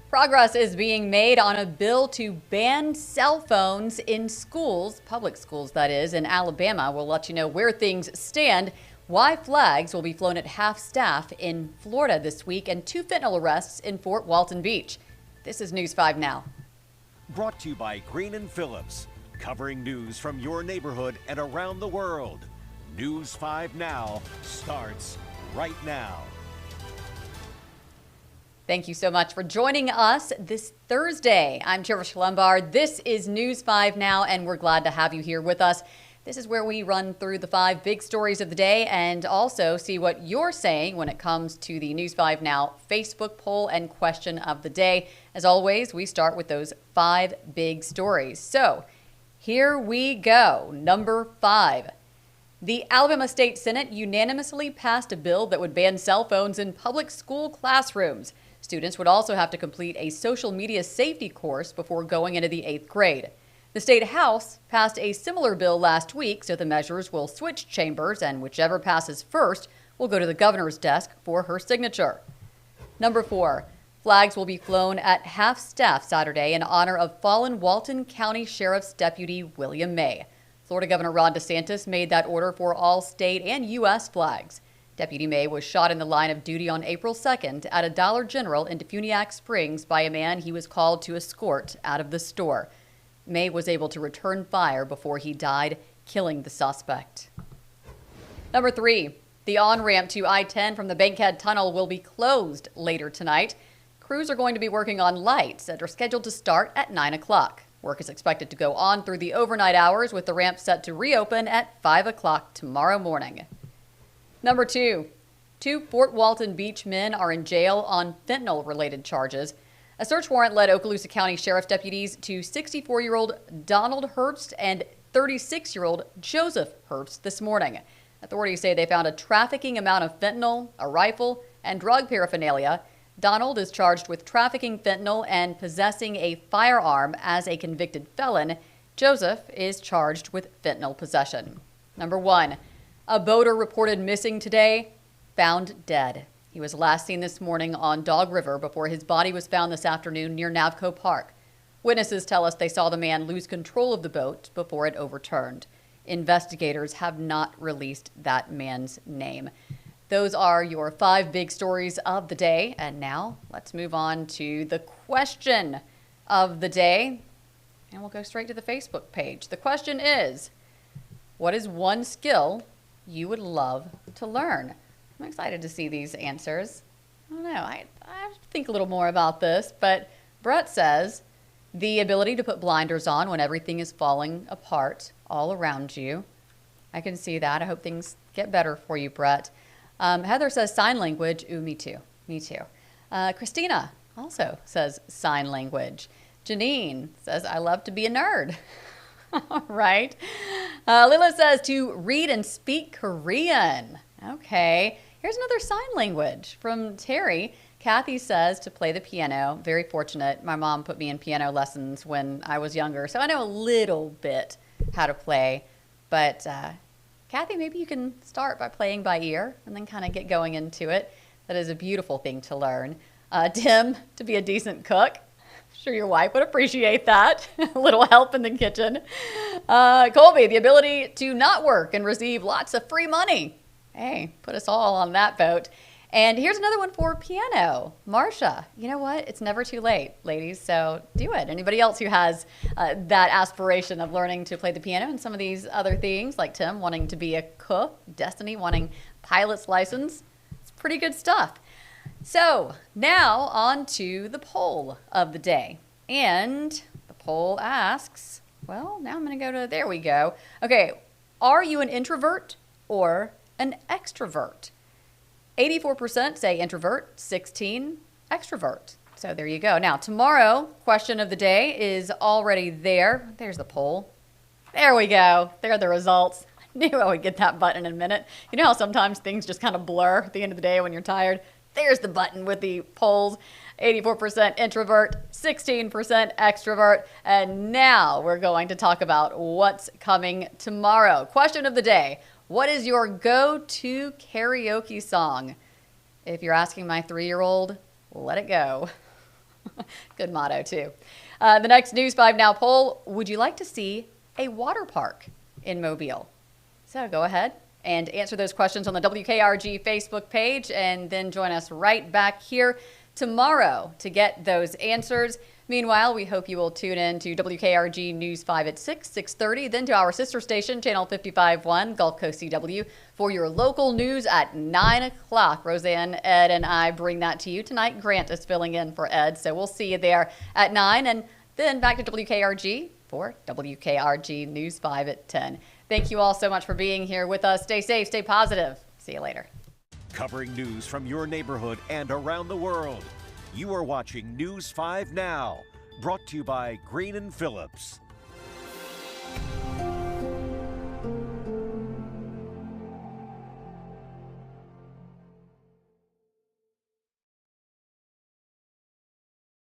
Progress is being made on a bill to ban cell phones in schools, public schools that is, in Alabama. We'll let you know where things stand, why flags will be flown at half staff in Florida this week, and 2 fentanyl arrests in Fort Walton Beach. This is News 5 Now. Brought to you by Green and Phillips, covering news from your neighborhood and around the world. News 5 Now starts right now. Thank you so much for joining us this Thursday. I'm Cherish Lombard. This is News 5 Now, and we're glad to have you here with us. This is where we run through the 5 big stories of the day and also see what you're saying when it comes to the News 5 Now Facebook poll and question of the day. As always, we start with those 5 big stories. So here we go. Number 5. The Alabama State Senate unanimously passed a bill that would ban cell phones in public school classrooms. Students would also have to complete a social media safety course before going into the 8th grade. The State House passed a similar bill last week, so the measures will switch chambers, and whichever passes first will go to the governor's desk for her signature. Number 4, flags will be flown at half-staff Saturday in honor of fallen Walton County Sheriff's Deputy William May. Florida Governor Ron DeSantis made that order for all state and U.S. flags. Deputy May was shot in the line of duty on April 2nd at a Dollar General in Defuniak Springs by a man he was called to escort out of the store. May was able to return fire before he died, killing the suspect. Number 3, the on-ramp to I-10 from the Bankhead Tunnel will be closed later tonight. Crews are going to be working on lights that are scheduled to start at 9 o'clock. Work is expected to go on through the overnight hours, with the ramp set to reopen at 5 o'clock tomorrow morning. Number 2, 2 Fort Walton Beach men are in jail on fentanyl-related charges. A search warrant led Okaloosa County Sheriff's deputies to 64-year-old Donald Hurst and 36-year-old Joseph Hurst this morning. Authorities say they found a trafficking amount of fentanyl, a rifle, and drug paraphernalia. Donald is charged with trafficking fentanyl and possessing a firearm as a convicted felon. Joseph is charged with fentanyl possession. Number 1, a boater reported missing today, found dead. He was last seen this morning on Dog River before his body was found this afternoon near Navco Park. Witnesses tell us they saw the man lose control of the boat before it overturned. Investigators have not released that man's name. Those are your 5 big stories of the day. And now let's move on to the question of the day. And we'll go straight to the Facebook page. The question is, what is one skill you would love to learn? I'm excited to see these answers. I don't know. I have to think a little more about this, but Brett says the ability to put blinders on when everything is falling apart all around you. I can see that. I hope things get better for you, Brett. Heather says sign language. Ooh, me too. Me too. Christina also says sign language. Janine says, I love to be a nerd. All right. Lila says to read and speak Korean. Okay. Here's another sign language from Terry. Kathy says to play the piano. Very fortunate. My mom put me in piano lessons when I was younger, so I know a little bit how to play. But Kathy, maybe you can start by playing by ear and then kind of get going into it. That is a beautiful thing to learn. Tim, to be a decent cook. I'm sure your wife would appreciate that. A little help in the kitchen. Colby, the ability to not work and receive lots of free money. Hey, put us all on that boat. And here's another one for piano. Marsha, you know what? It's never too late, ladies, so do it. Anybody else who has that aspiration of learning to play the piano and some of these other things, like Tim wanting to be a cook, Destiny wanting pilot's license, it's pretty good stuff. So now on to the poll of the day. And the poll asks, well, now I'm going to go to, there we go. Okay, are you an introvert or an extrovert? 84% say introvert, 16 extrovert. So there you go. Now tomorrow, question of the day is already there. There's the poll. There we go. There are the results. I knew I would get that button in a minute. You know how sometimes things just kind of blur at the end of the day when you're tired? There's the button with the polls. 84% introvert, 16% extrovert. And now we're going to talk about what's coming tomorrow. Question of the day. What is your go-to karaoke song? If you're asking my 3-year-old, let it go. Good motto, too. The next News 5 Now poll, would you like to see a water park in Mobile? So go ahead and answer those questions on the WKRG Facebook page, and then join us right back here tomorrow to get those answers. Meanwhile, we hope you will tune in to WKRG News 5 at 6:30, then to our sister station, Channel 55.1, Gulf Coast CW, for your local news at 9 o'clock. Roseanne, Ed, and I bring that to you tonight. Grant is filling in for Ed, so we'll see you there at 9, and then back to WKRG for WKRG News 5 at 10. Thank you all so much for being here with us. Stay safe, stay positive. See you later. Covering news from your neighborhood and around the world. You are watching News 5 Now, brought to you by Green & Phillips.